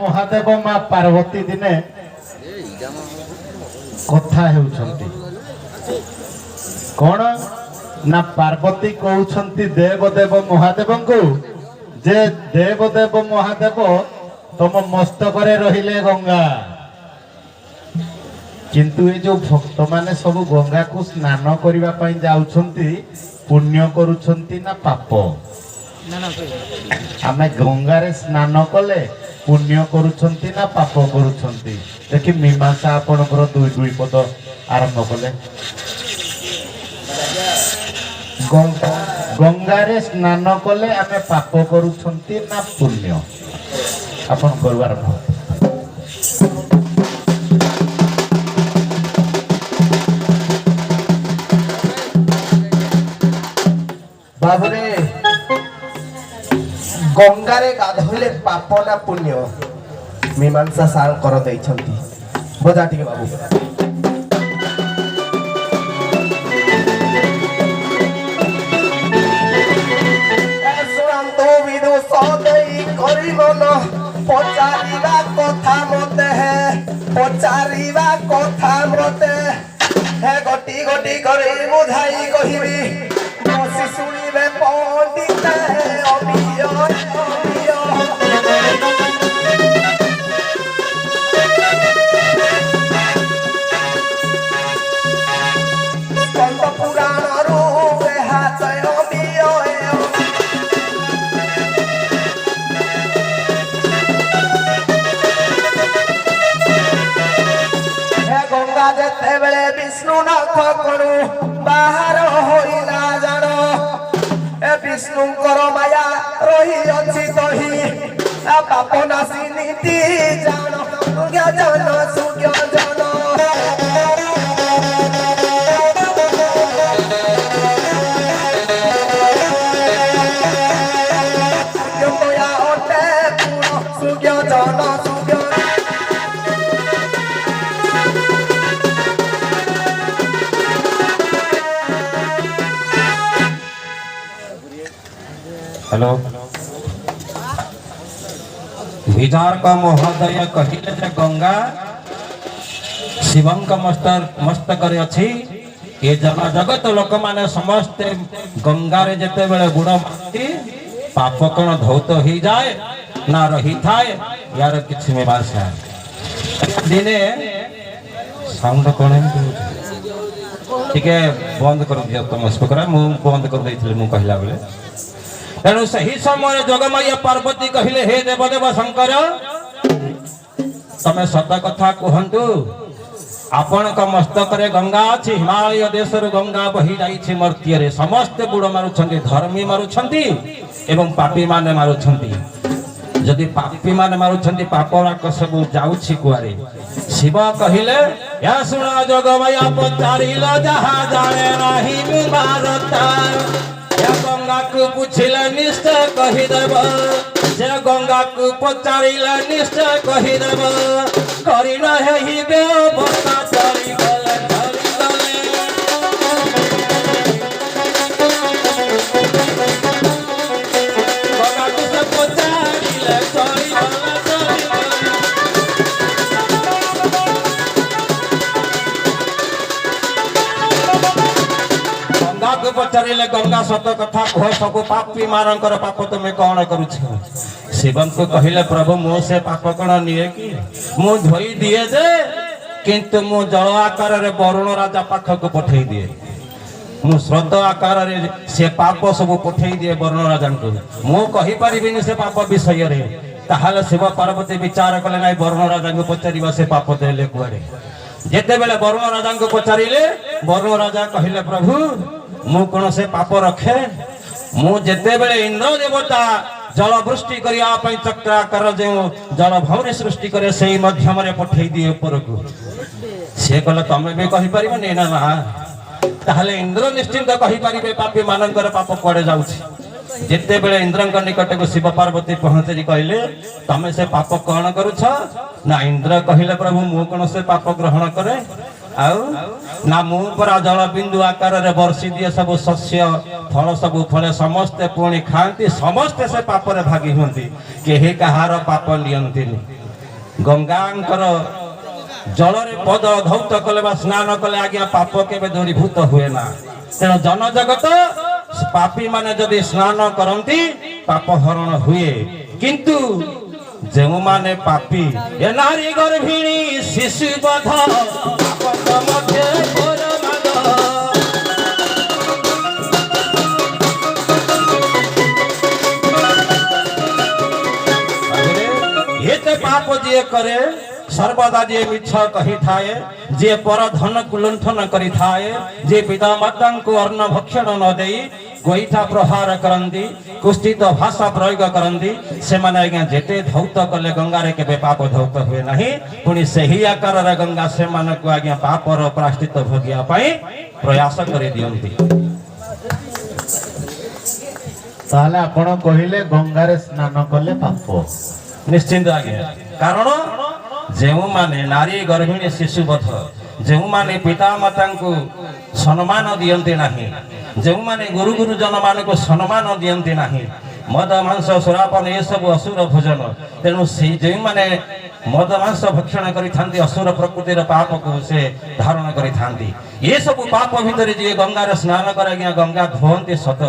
महादेव माँ पार्वती दिने कथा हेउछंती कौन ना पार्वती कहउछंती देवदेव महादेव को जे देवदेव महादेव तुम मस्तक रहिले गंगा किंतु ये जो भक्त माने सब गंगा को स्नान करबा पई जाउछंती पुण्य करूछंती ना पाप आमे गंगा रे स्नान कले पुण्य करूछंती ना पाप करूछंती देखि मीमांसा आपनकर दुई दुई पद आरंभ कले गंगा रे स्नान कले आमे पाप करूछंती ना पुण्य आपन करवार बाबुरे गंगारे गाधोले पाप ना पुण्य मीमांसा सार कर दैछंती बजा टिके बाबू सुनंतो विदु सदै करिमन पचारिबा कथा मते है पचारिबा कथा मते हे गटी गटी करे बुझाई कहिबी बसी सुनिबे पंडित अबिय अबिय स्कंद पुराण रू हाथ अबिय हे गंगा जेते बेले विष्णु नाथ करू बाहर होइला जानो ए विष्णुकर माया रही अछि तही आ पाप नासी नीति जानो सुज्ञ जानो सुज्ञ जानो सुज्ञया ओटे पूर्ण सुज्ञ जानो सुज्ञ हेलो विचार का महोदय कहिले जे गंगा शिवं का मस्तक रे अछि ये जगह जगत लोक माने समस्त गंगा रे जेते बेले गुड़ मारती पाप कोन धौत ही जाए ना रही थाए यार किछि में बास है दिने साउंड कोन ठीक है बंद कर दिया तुम स्पीकर मु बंद कर देइथिले मु कहला बेले तेणु सही समय जगमय पार्वती कहले हे देवदेव शंकर तमे सत कथा कहंतु आपण का मस्तक रे गंगा अछि हिमालय देश रे गंगा बही जाईछि मर्त्य रे समस्त बुड़ मारुछंती धर्मी मारुछंती एवं पापी माने मारुछंती जदि पापी माने मारुछंती पापरा सब जाउछि कुआरे शिव कहले या सुन जगमय पचारिल जहा जाने नाही भारत गंगा को पूछिले निश्चय कहीदेव जे गंगा को पचारिले निश्चय कहीदेव करी नहीं व्यवस्था चली गले गंगा को से पचारिले चली गंगा को पचारिले गंगा सत कथा कह सब पापी मारंकर पाप तुम्हें कौन करुछ शिवम को कहले प्रभु मो से पाप कौन निए कि मु धोई दिए जे किंतु मु जल आकार रे वरुण राजा पाख को पठेई दिए मु श्रद्ध आकार रे से पाप सब पठेई दिए वरुण राजा को मु कहि परिबिनी से पाप विषय रे ताहाले शिव पार्वती विचार कले नाही वरुण राजा को पचारिबा से पाप देले कुआरे जेते बेले वरुण राजा को पचारिले वरुण राजा कहले प्रभु मु कोन से पाप रखे मु जेते बेले इंद्र देवता जल वृष्टि करिया पई चक्राकार जे जल भौरी सृष्टि करे सेही मध्यम रे पठेई दिए ऊपर को से कहले तमे भी कहि परिबो नै ना ताहले इंद्र निश्चिंत कहि परिबे पापी मानकर पाप कोडे जाउछि जेते बेले इंद्रଙ୍କ निकट को शिव पार्वती पहुंचि कहले तमे से पाप कौन करूछ ना इंद्र कहले प्रभु मु कोन से पाप ग्रहण करे ଆଉ ନା ମୁଁ ପରା ଜଳ ବିନ୍ଦୁ ଆକାରରେ ବର୍ଷି ଦିଏ ସବୁ ଶସ୍ୟ ଫଳ ସବୁ ଫଳେ ସମସ୍ତେ ପୁଣି ଖାଆନ୍ତି ସମସ୍ତେ ସେ ପାପରେ ଭାଗି ହୁଅନ୍ତି କେହି କାହାର ପାପ ନିଅନ୍ତିନି ଗଙ୍ଗାଙ୍କର ଜଳରେ ପଦ ଧୌତ କଲେ ବା ସ୍ନାନ କଲେ ଆଜ୍ଞା ପାପ କେବେ ଦୂରୀଭୂତ ହୁଏ ନା ତେଣୁ ଜନଜଗତ ପାପୀ ମାନେ ଯଦି ସ୍ନାନ କରନ୍ତି ପାପ ହରଣ ହୁଏ କିନ୍ତୁ ଯେଉଁମାନେ ପାପୀ ଏ ନାରୀ ଗର୍ଭିଣୀ ଶିଶୁ ବଧ ପାପ ମଧ୍ୟରେ ଘୋର ମାଦ। ଏତେ ପାପ ଯିଏ କରେ ସର୍ବଦା ଯିଏ ମିଛ କହିଥାଏ ଯିଏ ପର ଧନକୁ ଲୁଣ୍ଠନ କରିଥାଏ ଯିଏ ପିତା ମାତାଙ୍କୁ ଅନ୍ନ ଭକ୍ଷଣ ନ ଦେଇ ଗୋଇଠା ପ୍ରହାର କରନ୍ତି କୁଷ୍ଠିତ ଭାଷା ପ୍ରୟୋଗ କରନ୍ତି ସେମାନେ ଆଜ୍ଞା ଯେତେ ଧୌତ କଲେ ଗଙ୍ଗାରେ କେବେ ପାପ ଧୌତ ହୁଏ ନାହିଁ ପୁଣି ସେହି ଆକାରରେ ଗଙ୍ଗା ସେମାନଙ୍କୁ ଆଜ୍ଞା ପାପର ପ୍ରାୟଶ୍ଚିତ ଭୋଗିବା ପାଇଁ ପ୍ରୟାସ କରିଦିଅନ୍ତି। ତାହେଲେ ଆପଣ କହିଲେ ଗଙ୍ଗାରେ ସ୍ନାନ କଲେ ପାପ ନିଶ୍ଚିନ୍ତ ଆଜ୍ଞା କାରଣ ଯେଉଁମାନେ ନାରୀ ଗର୍ଭିଣୀ ଶିଶୁ ବଧ ଯେଉଁମାନେ ପିତା ମାତାଙ୍କୁ ସମ୍ମାନ ଦିଅନ୍ତି ନାହିଁ ଯେଉଁମାନେ ଗୁରୁ ଗୁରୁଜନ ମାନଙ୍କୁ ସମ୍ମାନ ଦିଅନ୍ତି ନାହିଁ ମଦ ମାଂସ ସୁରାପାନ ଏସବୁ ଅସୁର ଭୋଜନ ତେଣୁ ସେଇ ଯେଉଁମାନେ ମଦ ମାଂସ ଭକ୍ଷଣ କରିଥାନ୍ତି ଅସୁର ପ୍ରକୃତିର ପାପକୁ ସେ ଧାରଣ କରିଥାନ୍ତି ଏସବୁ ପାପ ଭିତରେ ଯିଏ ଗଙ୍ଗାରେ ସ୍ନାନ କରେ ଆଜ୍ଞା ଗଙ୍ଗା ଧୁଅନ୍ତି ସତ